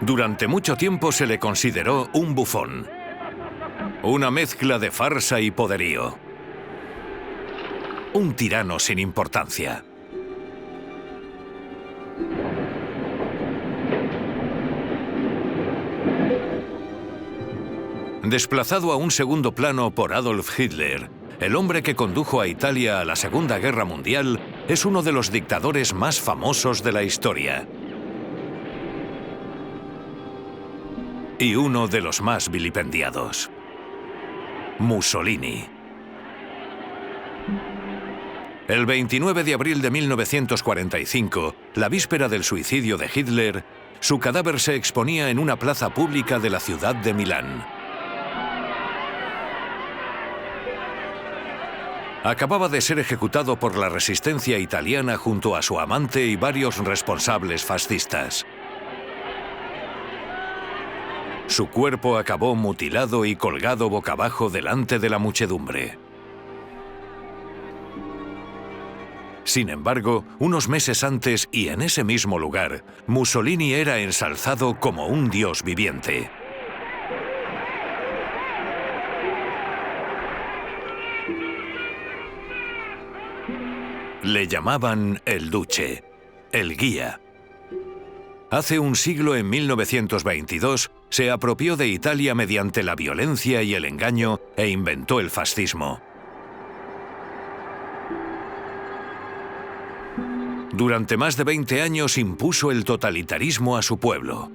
Durante mucho tiempo se le consideró un bufón, una mezcla de farsa y poderío, un tirano sin importancia. Desplazado a un segundo plano por Adolf Hitler, el hombre que condujo a Italia a la Segunda Guerra Mundial es uno de los dictadores más famosos de la historia. Y uno de los más vilipendiados. Mussolini. El 29 de abril de 1945, la víspera del suicidio de Hitler, su cadáver se exponía en una plaza pública de la ciudad de Milán. Acababa de ser ejecutado por la resistencia italiana junto a su amante y varios responsables fascistas. Su cuerpo acabó mutilado y colgado boca abajo delante de la muchedumbre. Sin embargo, unos meses antes y en ese mismo lugar, Mussolini era ensalzado como un dios viviente. Le llamaban el Duce, el guía. Hace un siglo, en 1922, se apropió de Italia mediante la violencia y el engaño e inventó el fascismo. Durante más de 20 años impuso el totalitarismo a su pueblo.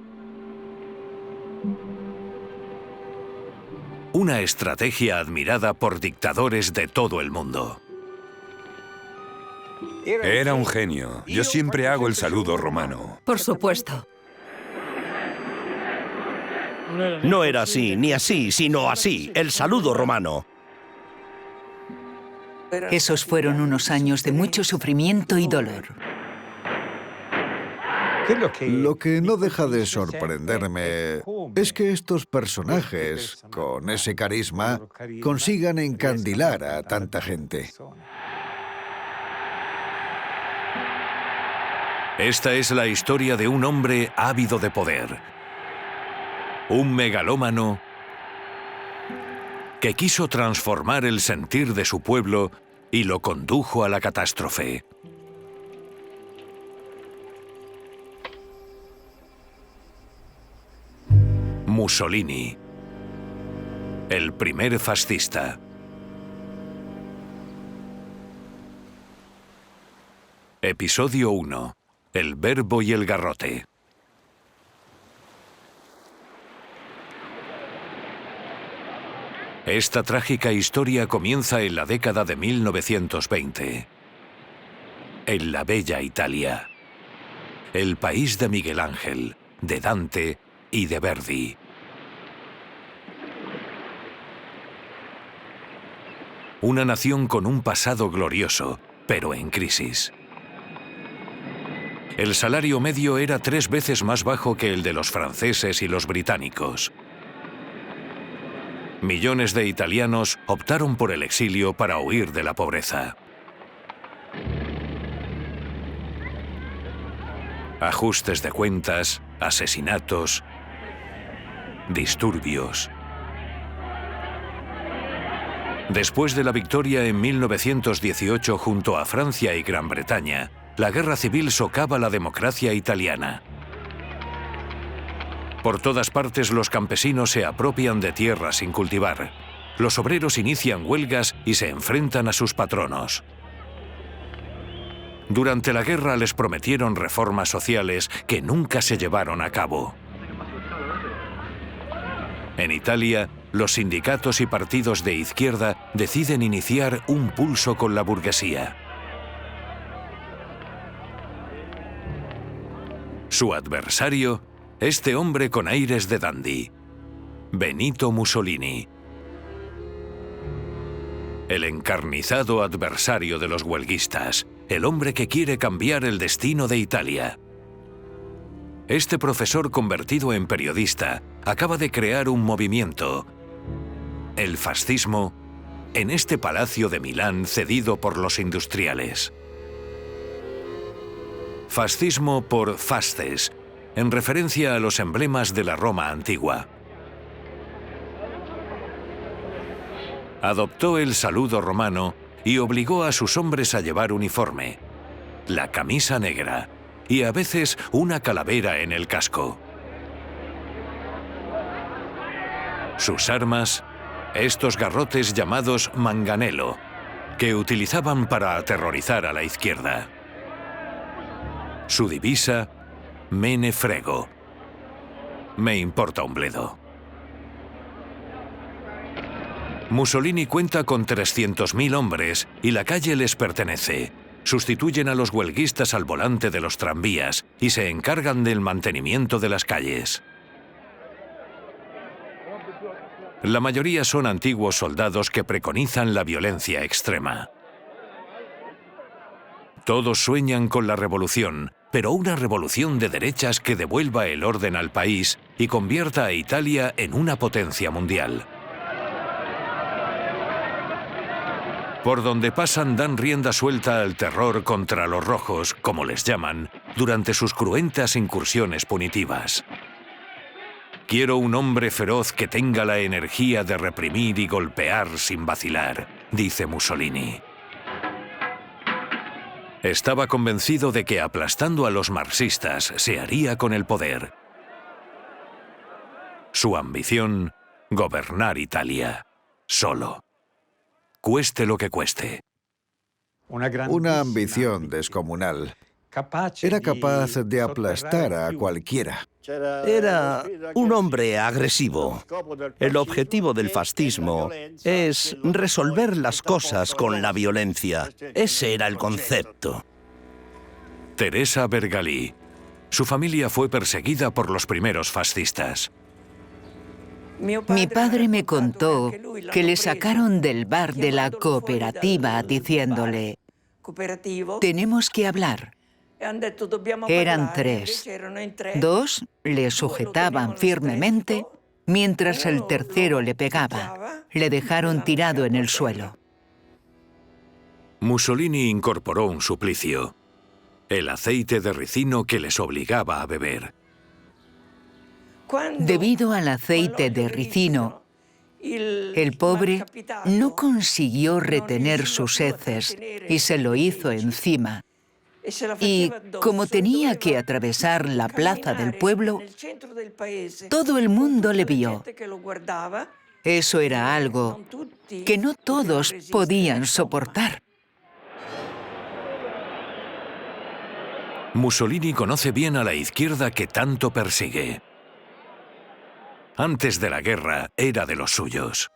Una estrategia admirada por dictadores de todo el mundo. Era un genio. Yo siempre hago el saludo romano. Por supuesto. No era así, ni así, sino así, el saludo romano. Esos fueron unos años de mucho sufrimiento y dolor. Lo que no deja de sorprenderme es que estos personajes, con ese carisma, consigan encandilar a tanta gente. Esta es la historia de un hombre ávido de poder. Un megalómano que quiso transformar el sentir de su pueblo y lo condujo a la catástrofe. Mussolini, el primer fascista. Episodio 1. El verbo y el garrote. Esta trágica historia comienza en la década de 1920. En la bella Italia. El país de Miguel Ángel, de Dante y de Verdi. Una nación con un pasado glorioso, pero en crisis. El salario medio era 3 veces más bajo que el de los franceses y los británicos. Millones de italianos optaron por el exilio para huir de la pobreza. Ajustes de cuentas, asesinatos, disturbios. Después de la victoria en 1918 junto a Francia y Gran Bretaña, la guerra civil socava la democracia italiana. Por todas partes los campesinos se apropian de tierras sin cultivar. Los obreros inician huelgas y se enfrentan a sus patronos. Durante la guerra les prometieron reformas sociales que nunca se llevaron a cabo. En Italia, los sindicatos y partidos de izquierda deciden iniciar un pulso con la burguesía. Su adversario, este hombre con aires de dandy, Benito Mussolini. El encarnizado adversario de los huelguistas, el hombre que quiere cambiar el destino de Italia. Este profesor convertido en periodista acaba de crear un movimiento, el fascismo, en este palacio de Milán cedido por los industriales. Fascismo por fasces, en referencia a los emblemas de la Roma antigua. Adoptó el saludo romano y obligó a sus hombres a llevar uniforme, la camisa negra y a veces una calavera en el casco. Sus armas, estos garrotes llamados manganelo, que utilizaban para aterrorizar a la izquierda. Su divisa, mene frego. Me importa un bledo. Mussolini cuenta con 300.000 hombres y la calle les pertenece. Sustituyen a los huelguistas al volante de los tranvías y se encargan del mantenimiento de las calles. La mayoría son antiguos soldados que preconizan la violencia extrema. Todos sueñan con la revolución, pero una revolución de derechas que devuelva el orden al país y convierta a Italia en una potencia mundial. Por donde pasan dan rienda suelta al terror contra los rojos, como les llaman, durante sus cruentas incursiones punitivas. Quiero un hombre feroz que tenga la energía de reprimir y golpear sin vacilar, dice Mussolini. Estaba convencido de que aplastando a los marxistas se haría con el poder. Su ambición, gobernar Italia, solo. Cueste lo que cueste. Una ambición descomunal. Era capaz de aplastar a cualquiera. Era un hombre agresivo. El objetivo del fascismo es resolver las cosas con la violencia. Ese era el concepto. Teresa Bergalí. Su familia fue perseguida por los primeros fascistas. Mi padre me contó que le sacaron del bar de la cooperativa diciéndole: «Tenemos que hablar». Eran 3. 2 le sujetaban firmemente, mientras el tercero le pegaba. Le dejaron tirado en el suelo. Mussolini incorporó un suplicio: el aceite de ricino que les obligaba a beber. Debido al aceite de ricino, el pobre no consiguió retener sus heces y se lo hizo encima. Y como tenía que atravesar la plaza del pueblo, todo el mundo le vio. Eso era algo que no todos podían soportar. Mussolini conoce bien a la izquierda que tanto persigue. Antes de la guerra era de los suyos.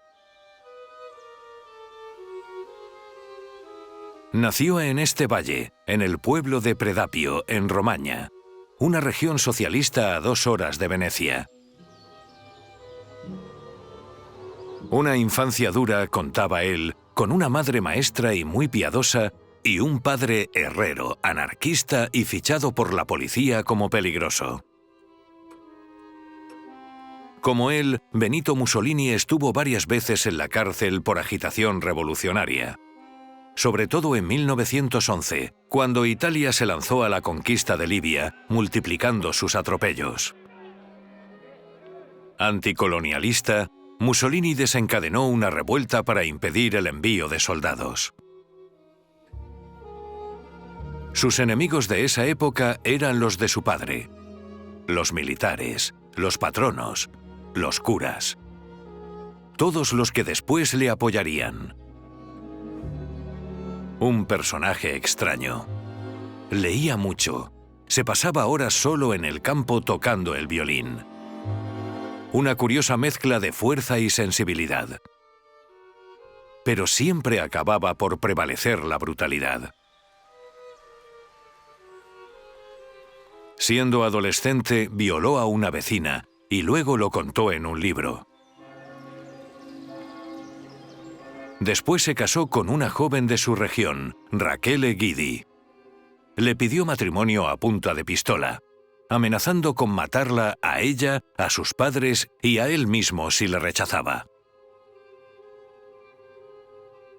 Nació en este valle, en el pueblo de Predapio, en Romaña, una región socialista a 2 horas de Venecia. Una infancia dura, contaba él, con una madre maestra y muy piadosa, y un padre herrero, anarquista y fichado por la policía como peligroso. Como él, Benito Mussolini estuvo varias veces en la cárcel por agitación revolucionaria. Sobre todo en 1911, cuando Italia se lanzó a la conquista de Libia, multiplicando sus atropellos. Anticolonialista, Mussolini desencadenó una revuelta para impedir el envío de soldados. Sus enemigos de esa época eran los de su padre: los militares, los patronos, los curas. Todos los que después le apoyarían. Un personaje extraño. Leía mucho. Se pasaba horas solo en el campo tocando el violín. Una curiosa mezcla de fuerza y sensibilidad. Pero siempre acababa por prevalecer la brutalidad. Siendo adolescente, violó a una vecina y luego lo contó en un libro. Después se casó con una joven de su región, Rachele Guidi. Le pidió matrimonio a punta de pistola, amenazando con matarla a ella, a sus padres y a él mismo si le rechazaba.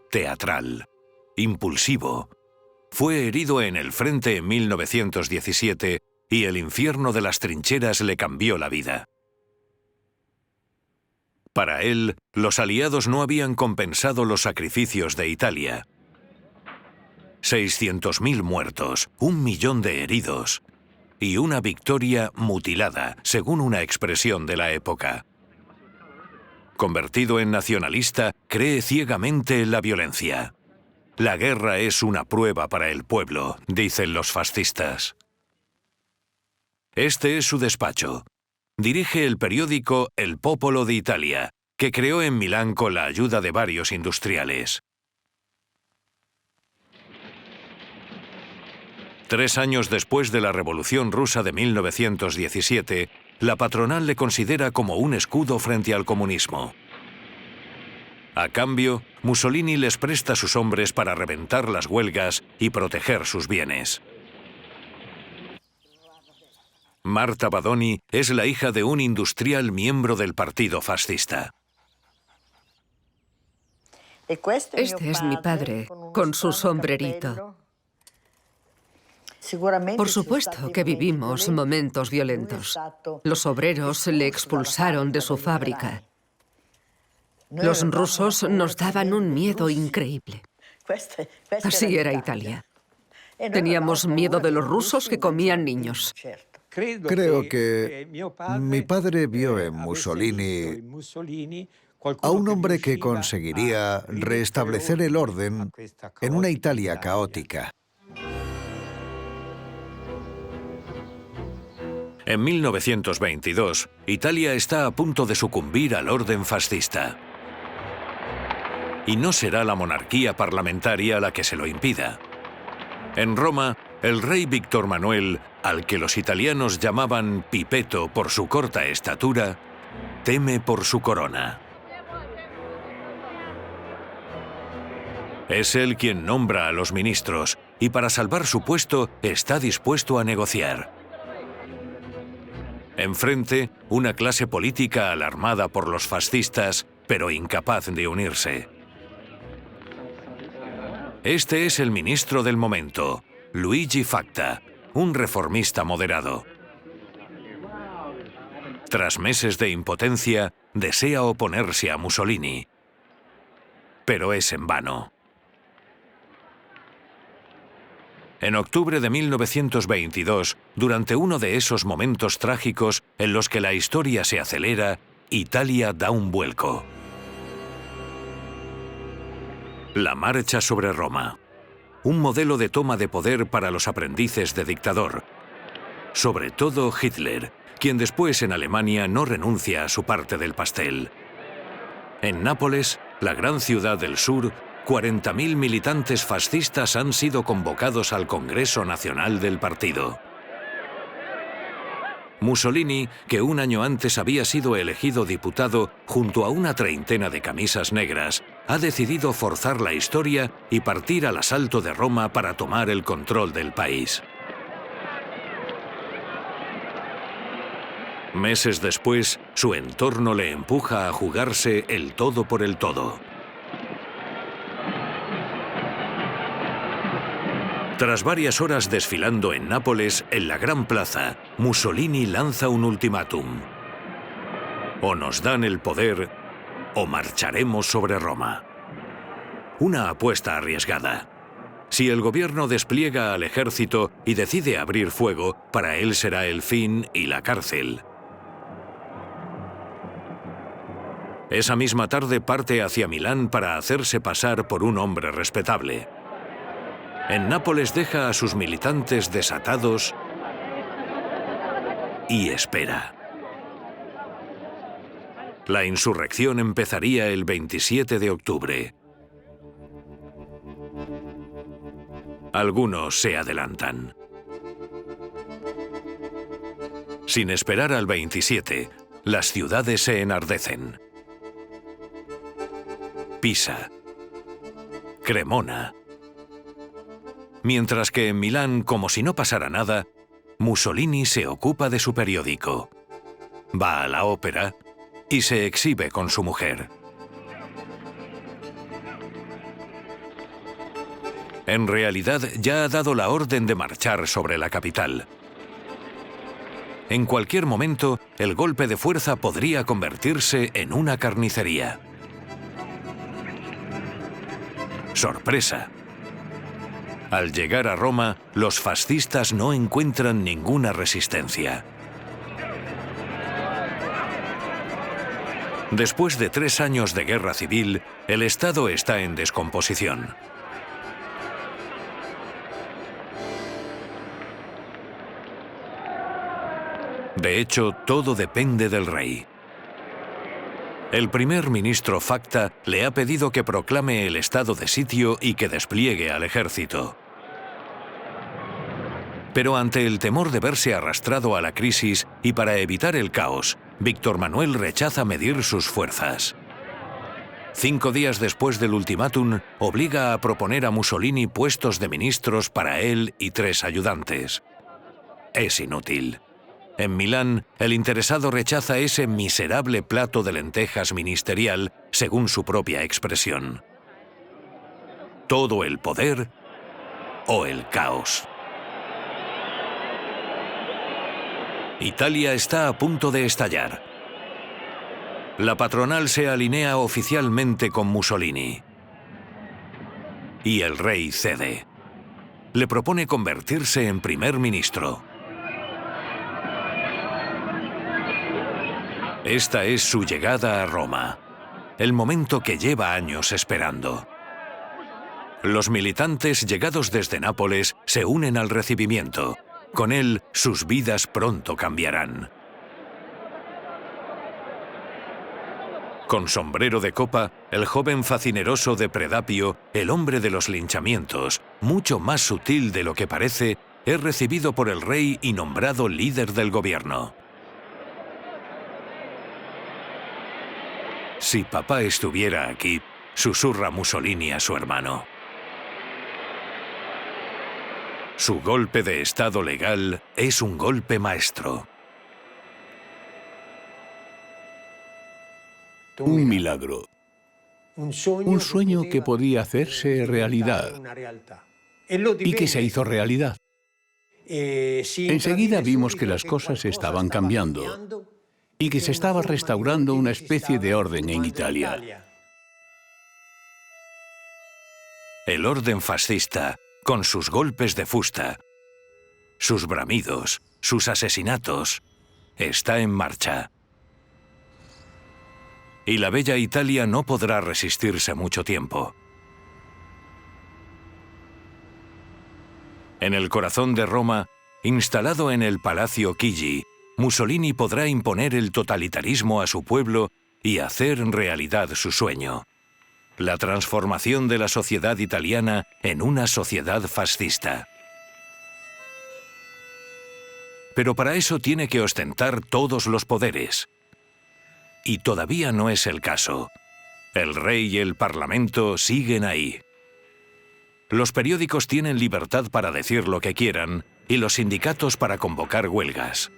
Teatral, impulsivo, fue herido en el frente en 1917 y el infierno de las trincheras le cambió la vida. Para él, los aliados no habían compensado los sacrificios de Italia. 600.000 muertos, 1 millón de heridos y una victoria mutilada, según una expresión de la época. Convertido en nacionalista, cree ciegamente en la violencia. La guerra es una prueba para el pueblo, dicen los fascistas. Este es su despacho. Dirige el periódico El Popolo de Italia, que creó en Milán con la ayuda de varios industriales. 3 años después de la Revolución Rusa de 1917, la patronal le considera como un escudo frente al comunismo. A cambio, Mussolini les presta sus hombres para reventar las huelgas y proteger sus bienes. Marta Badoni es la hija de un industrial miembro del partido fascista. Este es mi padre, con su sombrerito. Por supuesto que vivimos momentos violentos. Los obreros le expulsaron de su fábrica. Los rusos nos daban un miedo increíble. Así era Italia. Teníamos miedo de los rusos que comían niños. Creo que mi padre vio en Mussolini a un hombre que conseguiría restablecer el orden en una Italia caótica. En 1922, Italia está a punto de sucumbir al orden fascista. Y no será la monarquía parlamentaria la que se lo impida. En Roma, el rey Víctor Manuel, al que los italianos llamaban Pipetto por su corta estatura, teme por su corona. Es él quien nombra a los ministros y para salvar su puesto está dispuesto a negociar. Enfrente, una clase política alarmada por los fascistas, pero incapaz de unirse. Este es el ministro del momento, Luigi Facta, un reformista moderado. Tras meses de impotencia, desea oponerse a Mussolini, pero es en vano. En octubre de 1922, durante uno de esos momentos trágicos en los que la historia se acelera, Italia da un vuelco. La marcha sobre Roma. Un modelo de toma de poder para los aprendices de dictador. Sobre todo Hitler, quien después en Alemania no renuncia a su parte del pastel. En Nápoles, la gran ciudad del sur, 40.000 militantes fascistas han sido convocados al Congreso Nacional del partido. Mussolini, que un año antes había sido elegido diputado junto a una treintena de camisas negras, ha decidido forzar la historia y partir al asalto de Roma para tomar el control del país. Meses después, su entorno le empuja a jugarse el todo por el todo. Tras varias horas desfilando en Nápoles, en la Gran Plaza, Mussolini lanza un ultimátum. O nos dan el poder, o marcharemos sobre Roma. Una apuesta arriesgada. Si el gobierno despliega al ejército y decide abrir fuego, para él será el fin y la cárcel. Esa misma tarde parte hacia Milán para hacerse pasar por un hombre respetable. En Nápoles deja a sus militantes desatados y espera. La insurrección empezaría el 27 de octubre. Algunos se adelantan. Sin esperar al 27, las ciudades se enardecen. Pisa, Cremona. Mientras que en Milán, como si no pasara nada, Mussolini se ocupa de su periódico. Va a la ópera y se exhibe con su mujer. En realidad, ya ha dado la orden de marchar sobre la capital. en cualquier momento el golpe de fuerza podría convertirse en una carnicería. Sorpresa. Al llegar a Roma, los fascistas no encuentran ninguna resistencia. Después de 3 años de guerra civil, el Estado está en descomposición. De hecho, todo depende del rey. El primer ministro Facta le ha pedido que proclame el estado de sitio y que despliegue al ejército. Pero ante el temor de verse arrastrado a la crisis y para evitar el caos, Víctor Manuel rechaza medir sus fuerzas. 5 días después del ultimátum, obliga a proponer a Mussolini puestos de ministros para él y 3 ayudantes. Es inútil. En Milán, el interesado rechaza ese miserable plato de lentejas ministerial, según su propia expresión. Todo el poder o el caos. Italia está a punto de estallar. La patronal se alinea oficialmente con Mussolini. Y el rey cede. Le propone convertirse en primer ministro. Esta es su llegada a Roma, el momento que lleva años esperando. Los militantes llegados desde Nápoles se unen al recibimiento. Con él, sus vidas pronto cambiarán. Con sombrero de copa, el joven facineroso de Predapio, el hombre de los linchamientos, mucho más sutil de lo que parece, es recibido por el rey y nombrado líder del gobierno. Si papá estuviera aquí, susurra Mussolini a su hermano. Su golpe de estado legal es un golpe maestro. Un milagro. Un sueño que podía hacerse realidad y que se hizo realidad. Enseguida vimos que las cosas estaban cambiando y que se estaba restaurando una especie de orden en Italia. El orden fascista, con sus golpes de fusta, sus bramidos, sus asesinatos, está en marcha. Y la bella Italia no podrá resistirse mucho tiempo. En el corazón de Roma, instalado en el Palacio Chigi, Mussolini podrá imponer el totalitarismo a su pueblo y hacer realidad su sueño: la transformación de la sociedad italiana en una sociedad fascista. Pero para eso tiene que ostentar todos los poderes. Y todavía no es el caso. El rey y el parlamento siguen ahí. Los periódicos tienen libertad para decir lo que quieran y los sindicatos para convocar huelgas.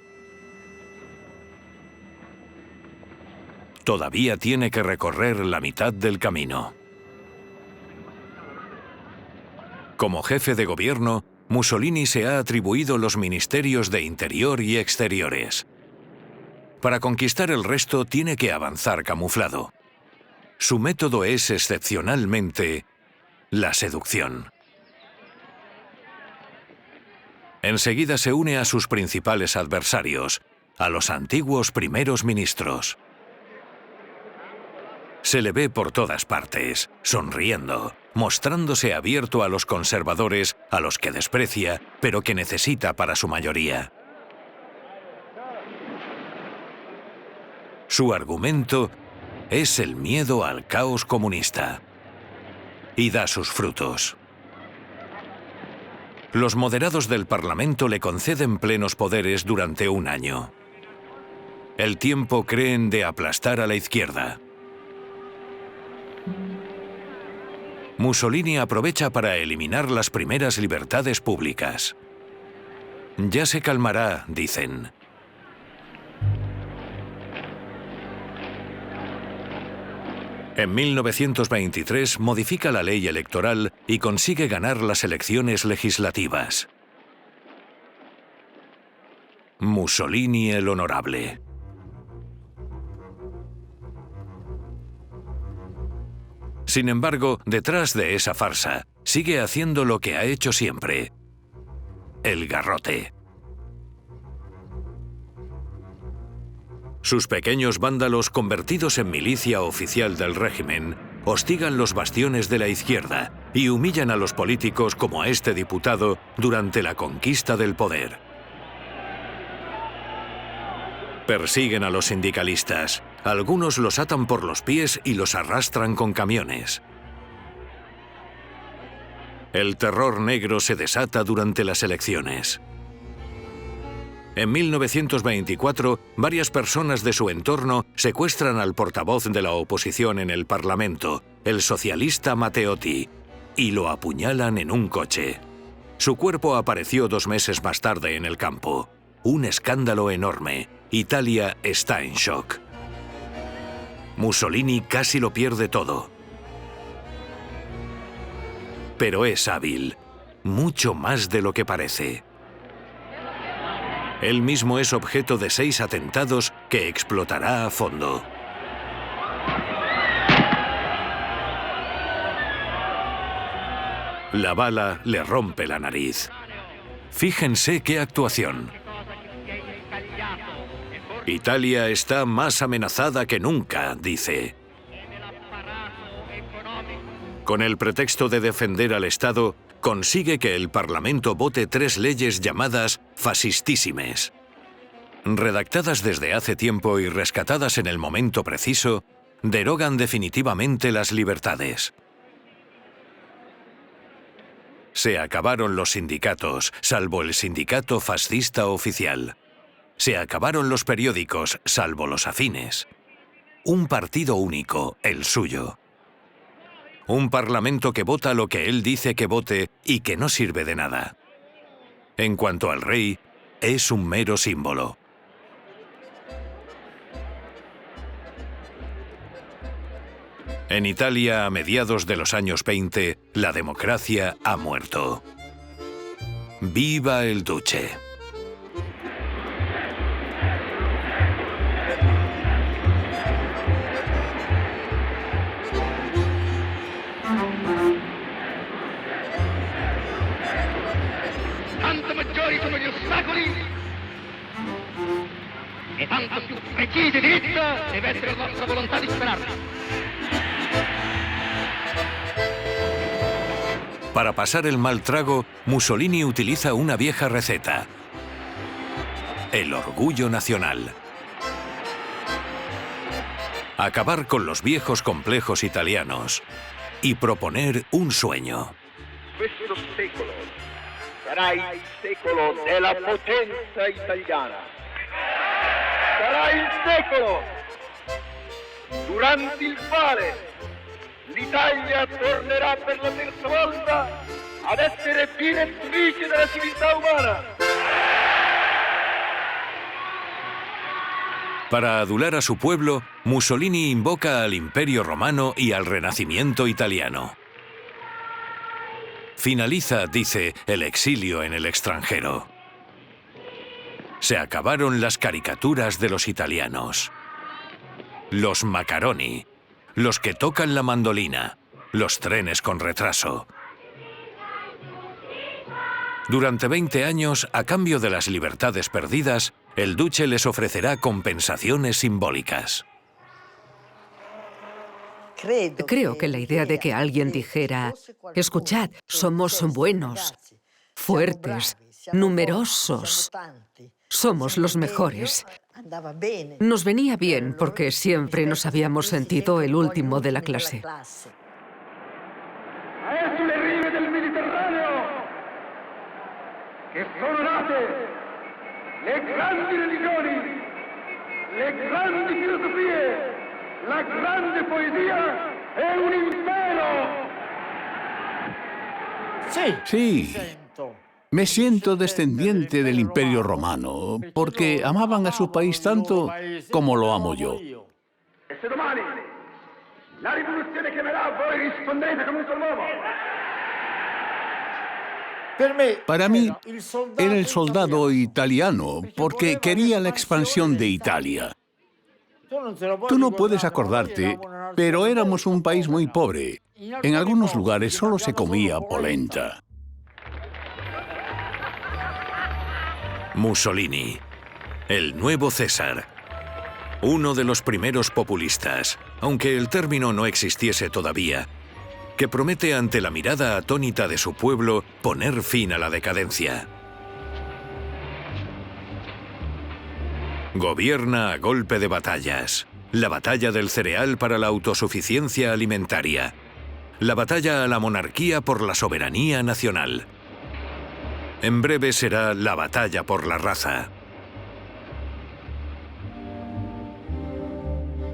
Todavía tiene que recorrer la mitad del camino. Como jefe de gobierno, Mussolini se ha atribuido los ministerios de Interior y Exteriores. Para conquistar el resto tiene que avanzar camuflado. Su método es excepcionalmente la seducción. Enseguida se une a sus principales adversarios, a los antiguos primeros ministros. Se le ve por todas partes, sonriendo, mostrándose abierto a los conservadores, a los que desprecia, pero que necesita para su mayoría. Su argumento es el miedo al caos comunista. Y da sus frutos. Los moderados del Parlamento le conceden plenos poderes durante un año. El tiempo creen de aplastar a la izquierda. Mussolini aprovecha para eliminar las primeras libertades públicas. Ya se calmará, dicen. En 1923 modifica la ley electoral y consigue ganar las elecciones legislativas. Mussolini el Honorable. Sin embargo, detrás de esa farsa, sigue haciendo lo que ha hecho siempre: el garrote. Sus pequeños vándalos, convertidos en milicia oficial del régimen, hostigan los bastiones de la izquierda y humillan a los políticos como a este diputado durante la conquista del poder. Persiguen a los sindicalistas. Algunos los atan por los pies y los arrastran con camiones. El terror negro se desata durante las elecciones. En 1924, varias personas de su entorno secuestran al portavoz de la oposición en el Parlamento, el socialista Matteotti, y lo apuñalan en un coche. Su cuerpo apareció 2 meses más tarde en el campo. Un escándalo enorme. Italia está en shock. Mussolini casi lo pierde todo. Pero es hábil, mucho más de lo que parece. Él mismo es objeto de 6 atentados que explotará a fondo. La bala le rompe la nariz. Fíjense qué actuación. Italia está más amenazada que nunca, dice. Con el pretexto de defender al Estado, consigue que el Parlamento vote 3 leyes llamadas fascistísimes. Redactadas desde hace tiempo y rescatadas en el momento preciso, derogan definitivamente las libertades. Se acabaron los sindicatos, salvo el sindicato fascista oficial. Se acabaron los periódicos, salvo los afines. Un partido único, el suyo. Un parlamento que vota lo que él dice que vote y que no sirve de nada. En cuanto al rey, es un mero símbolo. En Italia, a mediados de los años 20, la democracia ha muerto. ¡Viva el Duce! Tanto maggiori sono gli ostacoli e tanto più precisa e dritta deve essere la nostra volontà di superarli. Para pasar el mal trago, Mussolini utiliza una vieja receta: el orgullo nacional. Acabar con los viejos complejos italianos y proponer un sueño. Questo secolo sarà il secolo della potenza italiana. Sarà il secolo durante il quale l'Italia tornerà per la terza volta ad essere direttrice della civiltà umana. Para adular a su pueblo, Mussolini invoca al Imperio Romano y al Renacimiento italiano. Finaliza, dice, el exilio en el extranjero. Se acabaron las caricaturas de los italianos. Los macaroni, los que tocan la mandolina, los trenes con retraso. Durante 20 años, a cambio de las libertades perdidas, el Duce les ofrecerá compensaciones simbólicas. Creo que la idea de que alguien dijera: escuchad, somos buenos, fuertes, numerosos, somos los mejores, nos venía bien porque siempre nos habíamos sentido el último de la clase. È sulle rive del Mediterraneo che sono nate le grandi religioni, le grandi filosofie, la grande poesia e un impero. Sí, me siento descendiente del Imperio Romano, porque amaban a su país tanto como lo amo yo. E se domani la rivoluzione chiamerà, voi rispondete come un solo uomo. Para mí, era el soldado italiano porque quería la expansión de Italia. Tú no puedes acordarte, pero éramos un país muy pobre. En algunos lugares solo se comía polenta. Mussolini, el nuevo César. Uno de los primeros populistas, aunque el término no existiese todavía, que promete ante la mirada atónita de su pueblo poner fin a la decadencia. Gobierna a golpe de batallas. La batalla del cereal para la autosuficiencia alimentaria. La batalla a la monarquía por la soberanía nacional. En breve será la batalla por la raza.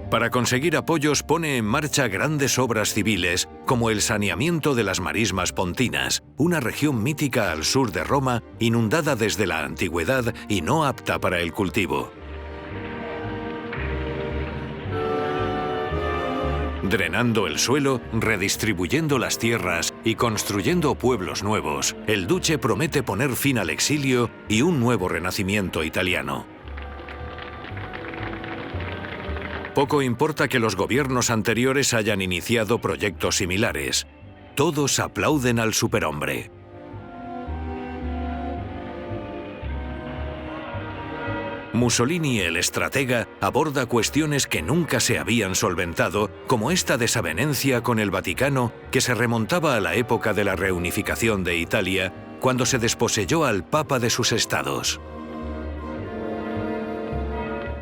Para conseguir apoyos pone en marcha grandes obras civiles, como el saneamiento de las marismas pontinas, una región mítica al sur de Roma, inundada desde la antigüedad y no apta para el cultivo. Drenando el suelo, redistribuyendo las tierras y construyendo pueblos nuevos, el duce promete poner fin al exilio y un nuevo renacimiento italiano. Poco importa que los gobiernos anteriores hayan iniciado proyectos similares. Todos aplauden al superhombre. Mussolini, el estratega, aborda cuestiones que nunca se habían solventado, como esta desavenencia con el Vaticano que se remontaba a la época de la reunificación de Italia, cuando se desposeyó al Papa de sus estados.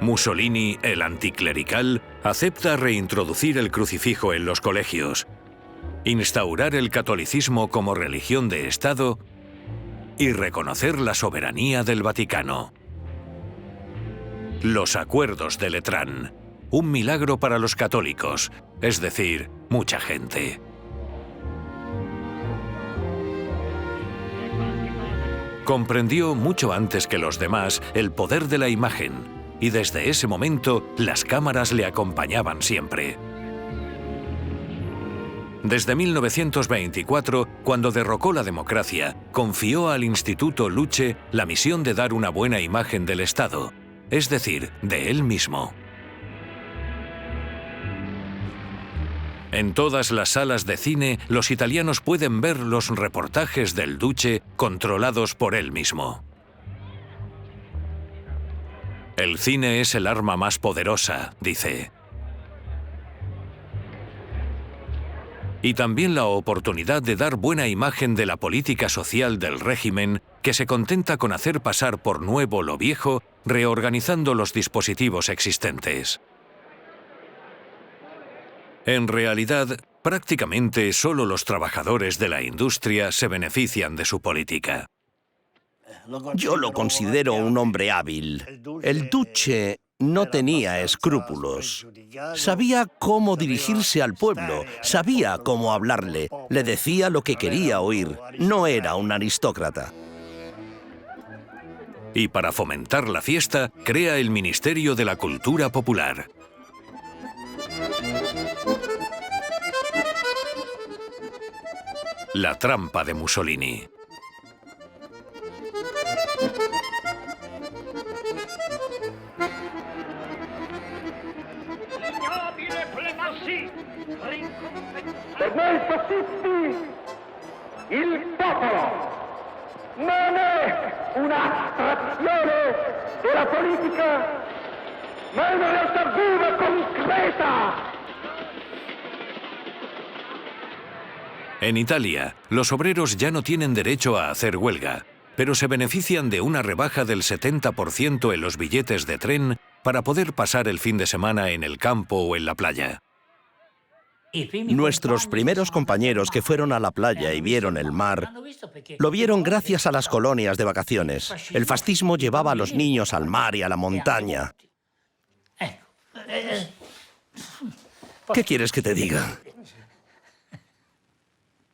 Mussolini, el anticlerical, acepta reintroducir el crucifijo en los colegios, instaurar el catolicismo como religión de Estado y reconocer la soberanía del Vaticano. Los acuerdos de Letrán, un milagro para los católicos, es decir, mucha gente. Comprendió mucho antes que los demás el poder de la imagen, y desde ese momento las cámaras le acompañaban siempre. Desde 1924, cuando derrocó la democracia, confió al Instituto Luce la misión de dar una buena imagen del Estado, es decir, de él mismo. En todas las salas de cine, los italianos pueden ver los reportajes del duce controlados por él mismo. El cine es el arma más poderosa, dice. Y también la oportunidad de dar buena imagen de la política social del régimen, que se contenta con hacer pasar por nuevo lo viejo, reorganizando los dispositivos existentes. En realidad, prácticamente solo los trabajadores de la industria se benefician de su política. Yo lo considero un hombre hábil. El duce no tenía escrúpulos. Sabía cómo dirigirse al pueblo, sabía cómo hablarle, le decía lo que quería oír. No era un aristócrata. Y para fomentar la fiesta, crea el Ministerio de la Cultura Popular. La trampa de Mussolini. Per noi fascisti il popolo non è un'astrazione della politica, ma è una realtà viva, concreta. En Italia, los obreros ya no tienen derecho a hacer huelga, pero se benefician de una rebaja del 70% en los billetes de tren para poder pasar el fin de semana en el campo o en la playa. Nuestros primeros compañeros que fueron a la playa y vieron el mar, lo vieron gracias a las colonias de vacaciones. El fascismo llevaba a los niños al mar y a la montaña. ¿Qué quieres que te diga?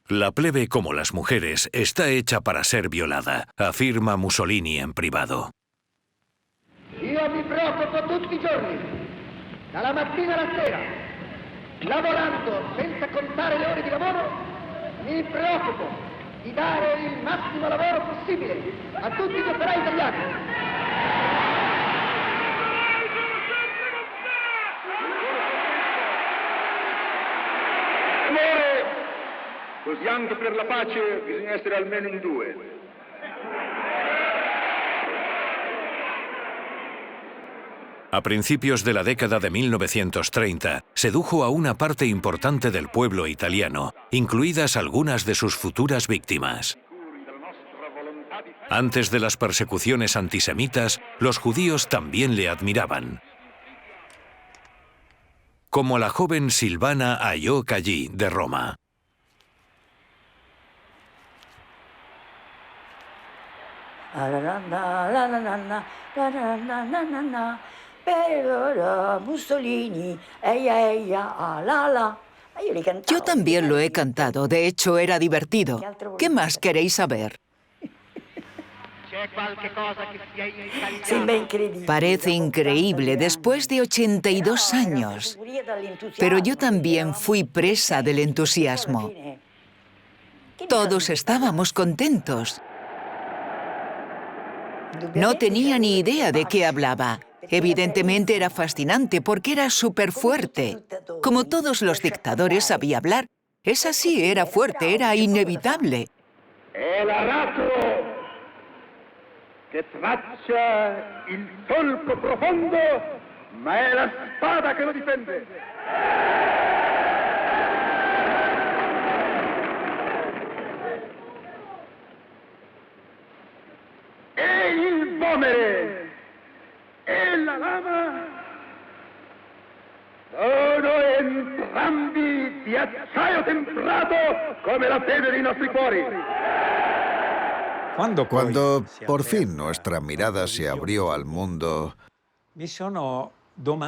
La plebe, como las mujeres, está hecha para ser violada, afirma Mussolini en privado. Io mi preoccupo tutti i giorni, dalla mattina alla sera. Lavorando senza contare le ore di lavoro, mi preoccupo di dare il massimo lavoro possibile a tutti gli operai italiani. Amore, così anche per la pace bisogna essere almeno in due. A principios de la década de 1930, sedujo a una parte importante del pueblo italiano, incluidas algunas de sus futuras víctimas. Antes de las persecuciones antisemitas, los judíos también le admiraban. Como la joven Silvana Aiò-Cagli de Roma. Yo también lo he cantado, de hecho era divertido. ¿Qué más queréis saber? Parece increíble después de 82 años, pero yo también fui presa del entusiasmo. Todos estábamos contentos. No tenía ni idea de qué hablaba. Evidentemente era fascinante porque era súper fuerte. Como todos los dictadores sabía hablar. Es así, era fuerte, era inevitable. È l'aratro che traccia il solco profondo, ma è la spada che lo difende. E il vomere e la lama sono entrambi di acciaio temprato come la fede dei nostri cuori. Cuando por fin nuestra mirada se abrió al mundo,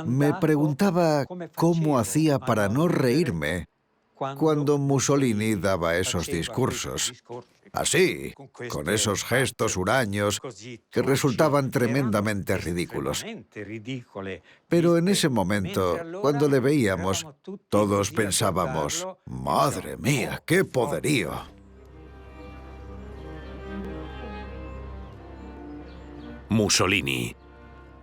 me preguntaba cómo hacía para no reírme cuando Mussolini daba esos discursos. Así, con esos gestos huraños que resultaban tremendamente ridículos. Pero en ese momento, cuando le veíamos, todos pensábamos, ¡madre mía, qué poderío! Mussolini,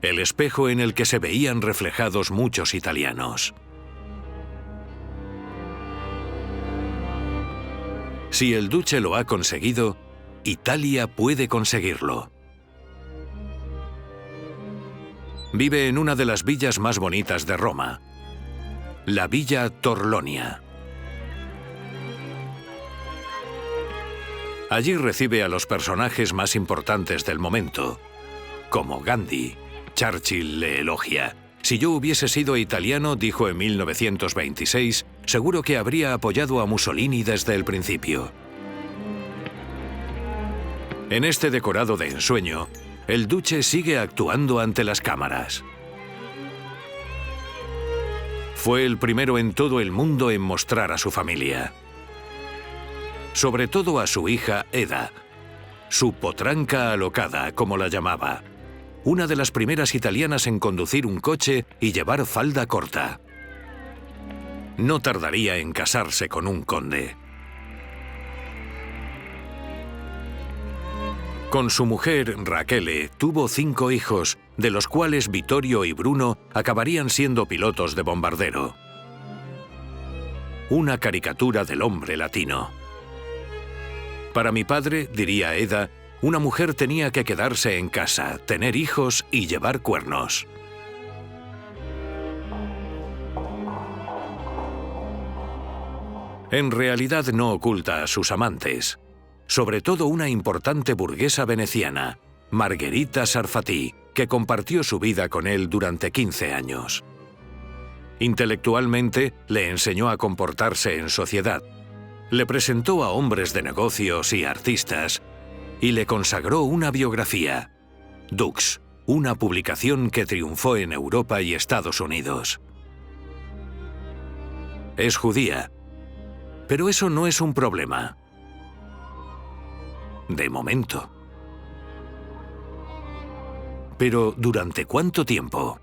el espejo en el que se veían reflejados muchos italianos. Si el Duce lo ha conseguido, Italia puede conseguirlo. Vive en una de las villas más bonitas de Roma, la Villa Torlonia. Allí recibe a los personajes más importantes del momento, como Gandhi. Churchill le elogia. Si yo hubiese sido italiano, dijo en 1926, seguro que habría apoyado a Mussolini desde el principio. En este decorado de ensueño, el Duce sigue actuando ante las cámaras. Fue el primero en todo el mundo en mostrar a su familia. Sobre todo a su hija Eda, su potranca alocada, como la llamaba. Una de las primeras italianas en conducir un coche y llevar falda corta. No tardaría en casarse con un conde. Con su mujer, Rachele, tuvo 5 hijos, de los cuales Vittorio y Bruno acabarían siendo pilotos de bombardero. Una caricatura del hombre latino. Para mi padre, diría Eda, una mujer tenía que quedarse en casa, tener hijos y llevar cuernos. En realidad no oculta a sus amantes, sobre todo una importante burguesa veneciana, Margherita Sarfati, que compartió su vida con él durante 15 años. Intelectualmente, le enseñó a comportarse en sociedad, le presentó a hombres de negocios y artistas, y le consagró una biografía, Dux, una publicación que triunfó en Europa y Estados Unidos. Es judía, pero eso no es un problema. De momento. Pero ¿durante cuánto tiempo?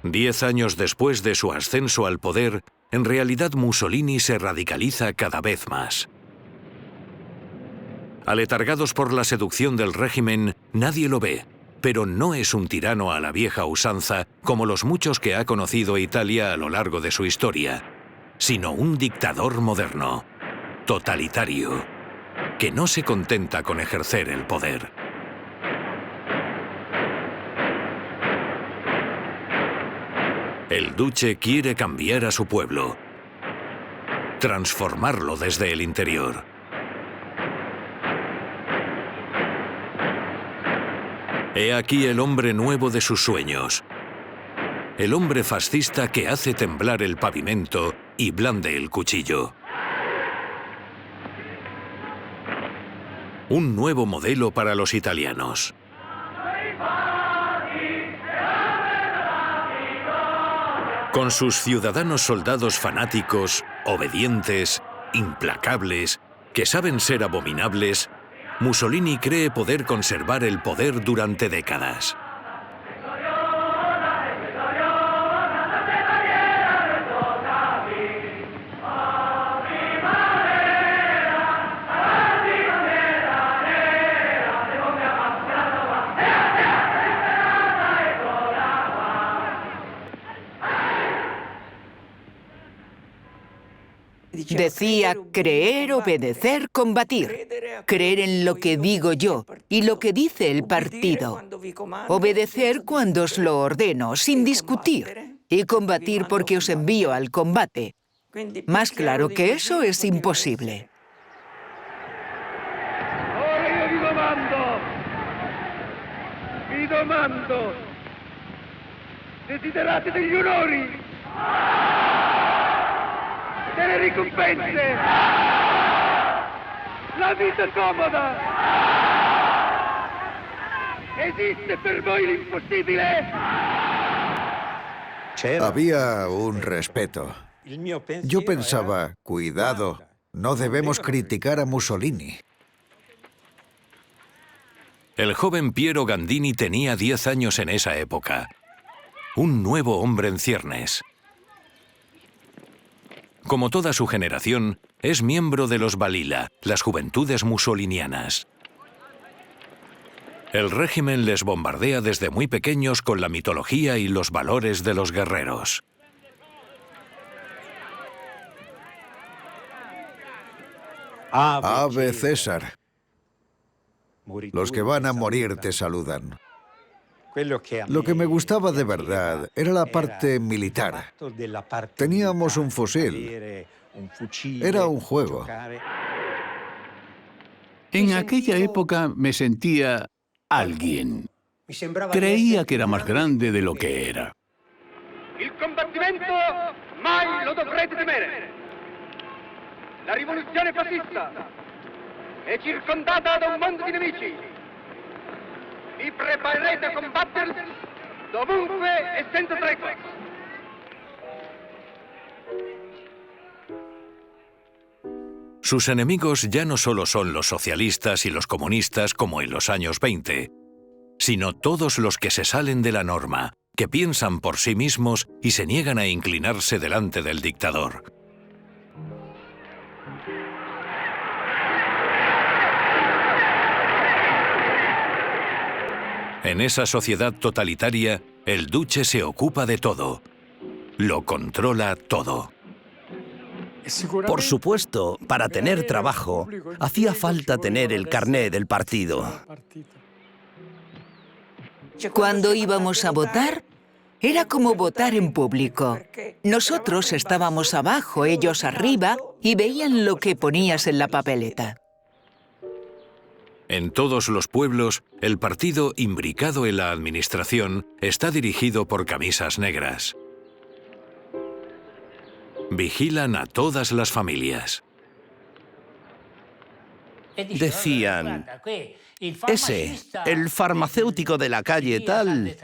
10 años después de su ascenso al poder, en realidad Mussolini se radicaliza cada vez más. Aletargados por la seducción del régimen, nadie lo ve, pero no es un tirano a la vieja usanza como los muchos que ha conocido Italia a lo largo de su historia, sino un dictador moderno, totalitario, que no se contenta con ejercer el poder. El duce quiere cambiar a su pueblo, transformarlo desde el interior. He aquí el hombre nuevo de sus sueños. El hombre fascista que hace temblar el pavimento y blande el cuchillo. Un nuevo modelo para los italianos. Con sus ciudadanos soldados fanáticos, obedientes, implacables, que saben ser abominables, Mussolini cree poder conservar el poder durante décadas. Decía creer, obedecer, combatir. Creer en lo que digo yo y lo que dice el partido. Obedecer cuando os lo ordeno, sin discutir. Y combatir porque os envío al combate. Más claro que eso es imposible. Ora io vi domando, desiderate degli onori, delle ricompense, la vita comoda. ¿Esiste per voi l'impossibile? Había un respeto. Yo pensaba, cuidado, no debemos criticar a Mussolini. El joven Piero Gandini tenía 10 años en esa época. Un nuevo hombre en ciernes. Como toda su generación, es miembro de los Balilla, las juventudes mussolinianas. El régimen les bombardea desde muy pequeños con la mitología y los valores de los guerreros. Ave César. Los que van a morir te saludan. Lo que me gustaba de verdad era la parte militar. Teníamos un fusil. Era un juego. En aquella época me sentía alguien. Creía que era más grande de lo que era. Il combattimento mai lo dovrete temere. La rivoluzione fascista è circondata da un mondo di nemici. Vi preparerete a combattere dovunque e senza tregua. Sus enemigos ya no solo son los socialistas y los comunistas como en los años 20, sino todos los que se salen de la norma, que piensan por sí mismos y se niegan a inclinarse delante del dictador. En esa sociedad totalitaria, el duce se ocupa de todo. Lo controla todo. Por supuesto, para tener trabajo, hacía falta tener el carné del partido. Cuando íbamos a votar, era como votar en público. Nosotros estábamos abajo, ellos arriba, y veían lo que ponías en la papeleta. En todos los pueblos, el partido imbricado en la administración está dirigido por camisas negras. Vigilan a todas las familias. Decían, ese, el farmacéutico de la calle tal,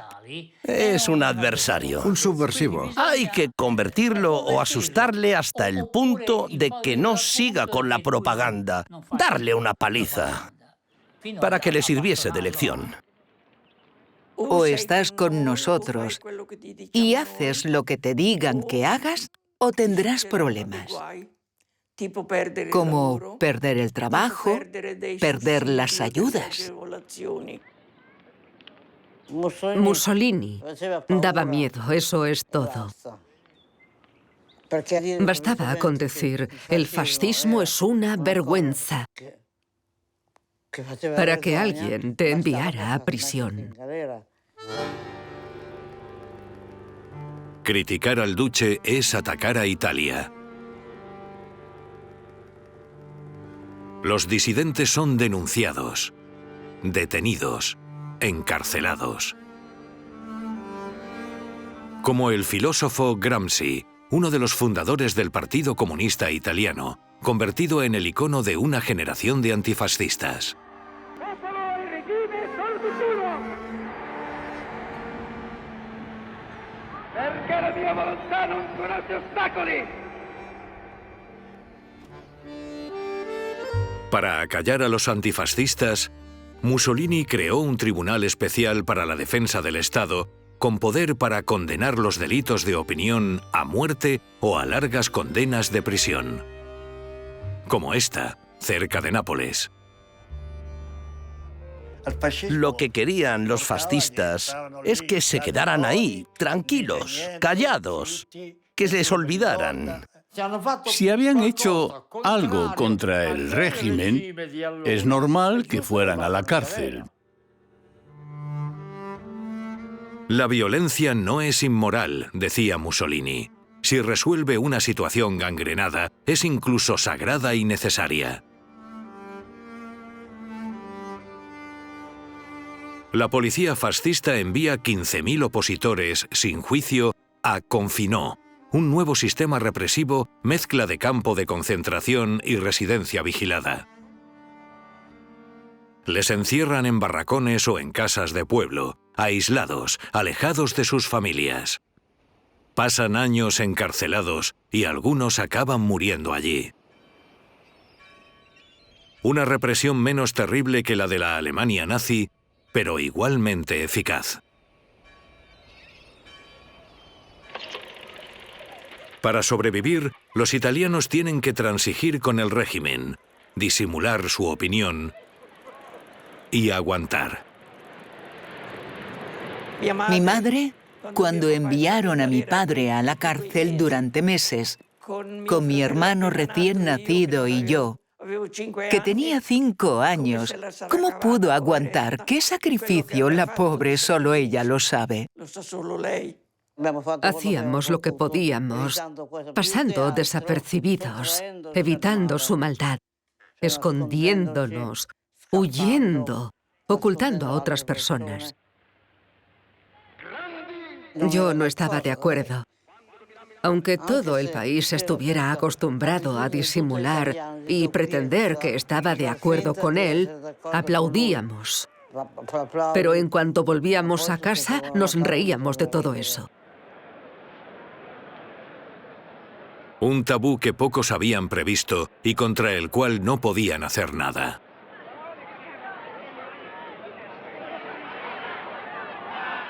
es un adversario. Un subversivo. Hay que convertirlo o asustarle hasta el punto de que no siga con la propaganda. Darle una paliza para que le sirviese de lección. o estás con nosotros y haces lo que te digan que hagas, o tendrás problemas, como perder el trabajo, perder las ayudas. Mussolini daba miedo, eso es todo. Bastaba con decir, el fascismo es una vergüenza, para que alguien te enviara a prisión. Criticar al duce es atacar a Italia. Los disidentes son denunciados, detenidos, encarcelados. Como el filósofo Gramsci, uno de los fundadores del Partido Comunista Italiano, convertido en el icono de una generación de antifascistas. Para acallar a los antifascistas, Mussolini creó un tribunal especial para la defensa del Estado, con poder para condenar los delitos de opinión a muerte o a largas condenas de prisión. Como esta, cerca de Nápoles. Lo que querían los fascistas es que se quedaran ahí, tranquilos, callados, que les olvidaran. Si habían hecho algo contra el régimen, es normal que fueran a la cárcel. La violencia no es inmoral, decía Mussolini. Si resuelve una situación gangrenada, es incluso sagrada y necesaria. La policía fascista envía 15.000 opositores sin juicio a Confinò, un nuevo sistema represivo mezcla de campo de concentración y residencia vigilada. Les encierran en barracones o en casas de pueblo, aislados, alejados de sus familias. Pasan años encarcelados y algunos acaban muriendo allí. Una represión menos terrible que la de la Alemania nazi, pero igualmente eficaz. Para sobrevivir, los italianos tienen que transigir con el régimen, disimular su opinión y aguantar. Mi madre, cuando enviaron a mi padre a la cárcel durante meses, con mi hermano recién nacido y yo, que tenía 5 años, ¿cómo pudo aguantar? ¿Qué sacrificio? La pobre, solo ella lo sabe. Hacíamos lo que podíamos, pasando desapercibidos, evitando su maldad, escondiéndonos, huyendo, ocultando a otras personas. Yo no estaba de acuerdo. Aunque todo el país estuviera acostumbrado a disimular y pretender que estaba de acuerdo con él, aplaudíamos. Pero en cuanto volvíamos a casa, nos reíamos de todo eso. Un tabú que pocos habían previsto y contra el cual no podían hacer nada.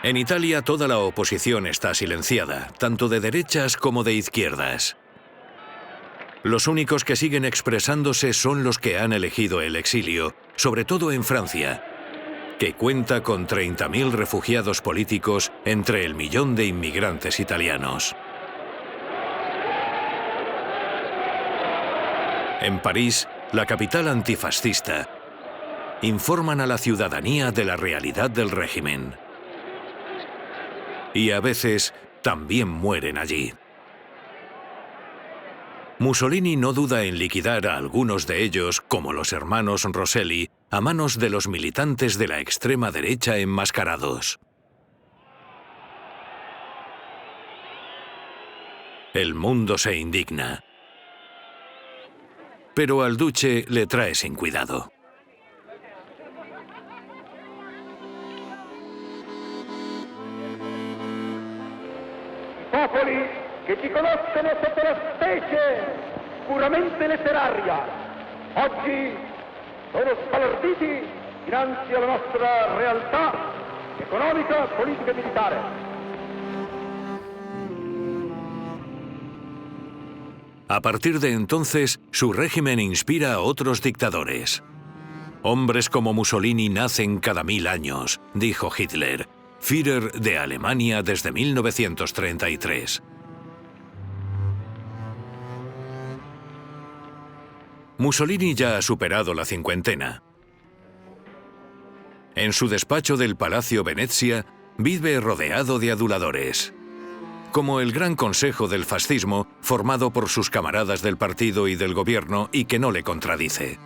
En Italia toda la oposición está silenciada, tanto de derechas como de izquierdas. Los únicos que siguen expresándose son los que han elegido el exilio, sobre todo en Francia, que cuenta con 30.000 refugiados políticos entre el 1.000.000 de inmigrantes italianos. En París, la capital antifascista, informan a la ciudadanía de la realidad del régimen. Y a veces también mueren allí. Mussolini no duda en liquidar a algunos de ellos, como los hermanos Rosselli, a manos de los militantes de la extrema derecha enmascarados. El mundo se indigna. Pero al duce le trae sin cuidado. Popoli che ti conoscono sotto la specie puramente letteraria, oggi sono sbalorditi dinanzi alla nostra realtà economica, politica e militare. A partir de entonces, su régimen inspira a otros dictadores. Hombres como Mussolini nacen cada 1000 años, dijo Hitler, Führer de Alemania desde 1933. Mussolini ya ha superado la cincuentena. En su despacho del Palacio Venezia vive rodeado de aduladores, como el Gran Consejo del Fascismo, formado por sus camaradas del partido y del gobierno y que no le contradice.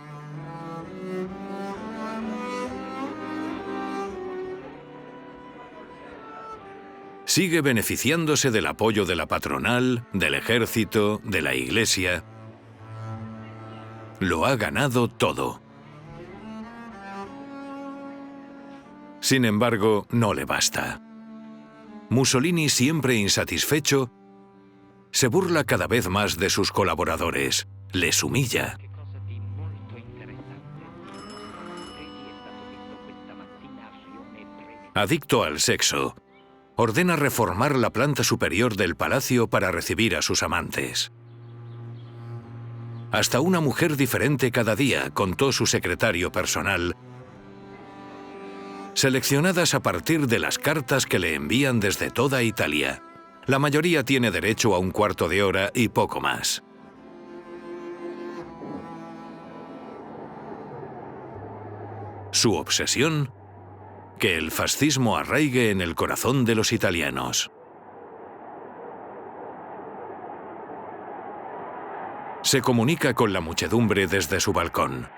Sigue beneficiándose del apoyo de la patronal, del ejército, de la Iglesia. Lo ha ganado todo. Sin embargo, no le basta. Mussolini, siempre insatisfecho, se burla cada vez más de sus colaboradores, les humilla. Adicto al sexo, ordena reformar la planta superior del palacio para recibir a sus amantes. Hasta una mujer diferente cada día, contó su secretario personal, seleccionadas a partir de las cartas que le envían desde toda Italia. La mayoría tiene derecho a un cuarto de hora y poco más. Su obsesión: que el fascismo arraigue en el corazón de los italianos. Se comunica con la muchedumbre desde su balcón.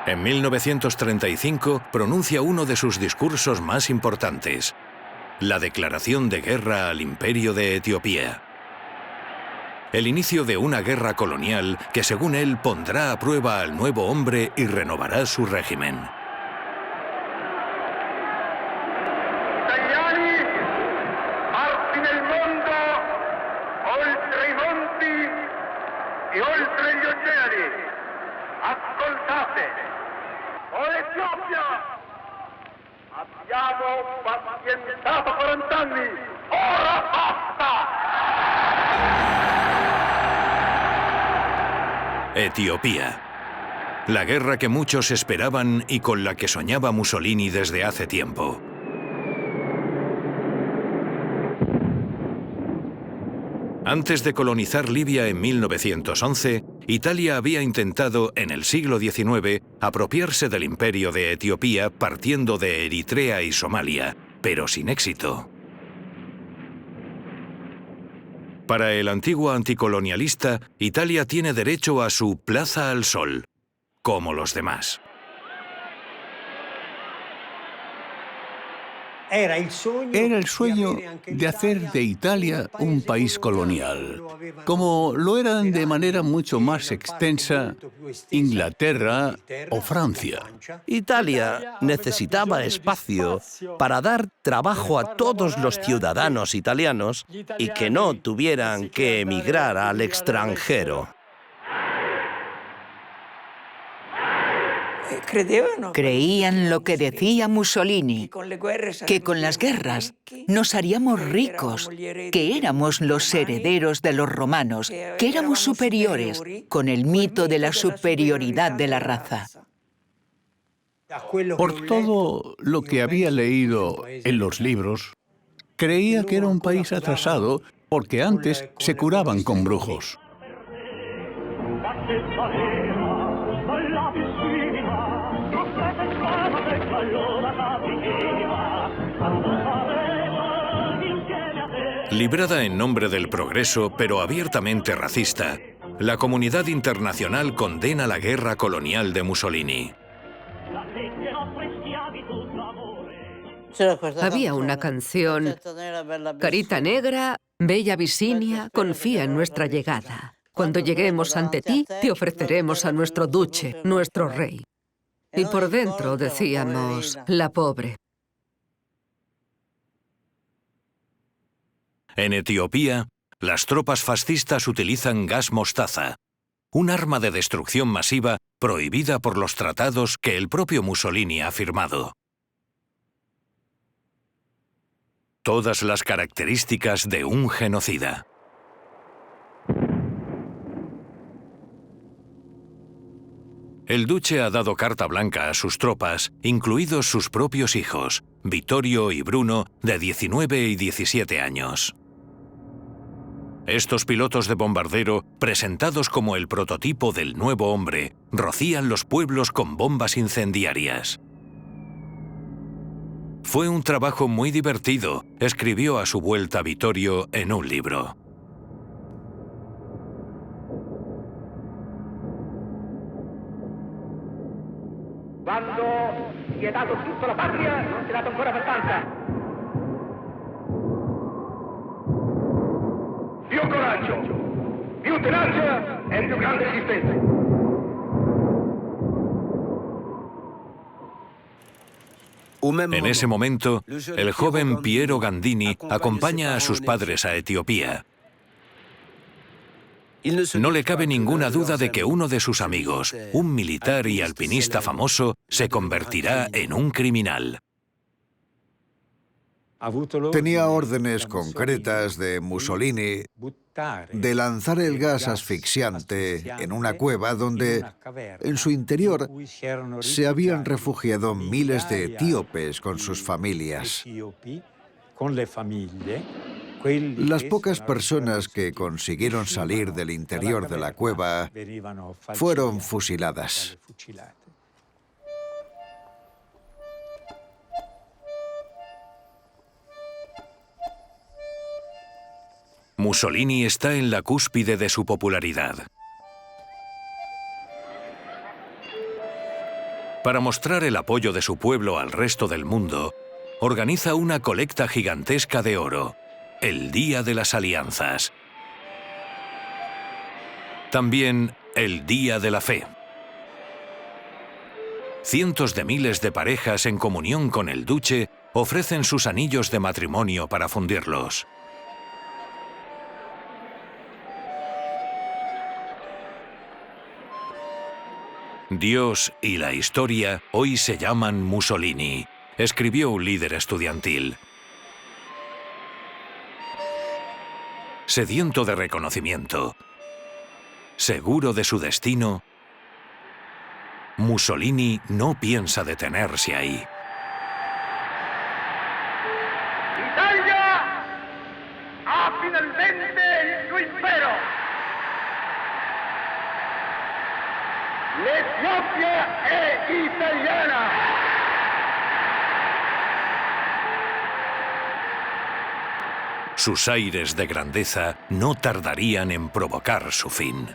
En 1935 pronuncia uno de sus discursos más importantes, la declaración de guerra al Imperio de Etiopía. El inicio de una guerra colonial que, según él, pondrá a prueba al nuevo hombre y renovará su régimen. Italiani, parti nel mondo, oltre i monti e oltre gli oceani. Ascoltate! O Etiopia! Abbiamo pazientato 40 anni! Ora basta! Etiopía. La guerra que muchos esperaban y con la que soñaba Mussolini desde hace tiempo. Antes de colonizar Libia en 1911, Italia había intentado, en el siglo XIX, apropiarse del imperio de Etiopía partiendo de Eritrea y Somalia, pero sin éxito. Para el antiguo anticolonialista, Italia tiene derecho a su Plaza al Sol, como los demás. Era el sueño de hacer de Italia un país colonial, como lo eran de manera mucho más extensa Inglaterra o Francia. Italia necesitaba espacio para dar trabajo a todos los ciudadanos italianos y que no tuvieran que emigrar al extranjero. Creían lo que decía Mussolini, que con las guerras nos haríamos ricos, que éramos los herederos de los romanos, que éramos superiores, con el mito de la superioridad de la raza. Por todo lo que había leído en los libros, creía que era un país atrasado porque antes se curaban con brujos. Librada en nombre del progreso, pero abiertamente racista, la comunidad internacional condena la guerra colonial de Mussolini. Había una canción, Carita negra, bella Visinia, confía en nuestra llegada. Cuando lleguemos ante ti, te ofreceremos a nuestro duce, nuestro rey. Y por dentro decíamos, la pobre. En Etiopía, las tropas fascistas utilizan gas mostaza, un arma de destrucción masiva prohibida por los tratados que el propio Mussolini ha firmado. Todas las características de un genocida. El duce ha dado carta blanca a sus tropas, incluidos sus propios hijos, Vittorio y Bruno, de 19 y 17 años. Estos pilotos de bombardero, presentados como el prototipo del nuevo hombre, rocían los pueblos con bombas incendiarias. Fue un trabajo muy divertido, escribió a su vuelta Vittorio en un libro. Quando si è dato tutto alla patria, non si è dato ancora abbastanza. Più coraggio, più tenacia e più grande resistenza. En ese momento, el joven Piero Gandini acompaña a sus padres a Etiopía. No le cabe ninguna duda de que uno de sus amigos, un militar y alpinista famoso, se convertirá en un criminal. Tenía órdenes concretas de Mussolini de lanzar el gas asfixiante en una cueva donde, en su interior, se habían refugiado miles de etíopes con sus familias. Las pocas personas que consiguieron salir del interior de la cueva fueron fusiladas. Mussolini está en la cúspide de su popularidad. Para mostrar el apoyo de su pueblo al resto del mundo, organiza una colecta gigantesca de oro, el Día de las Alianzas. También el Día de la Fe. Cientos de miles de parejas en comunión con el duce ofrecen sus anillos de matrimonio para fundirlos. Dios y la historia hoy se llaman Mussolini, escribió un líder estudiantil. Sediento de reconocimiento, seguro de su destino, Mussolini no piensa detenerse ahí. Italia ha finalmente il suo impero. L'Etiopia è italiana. Sus aires de grandeza no tardarían en provocar su fin.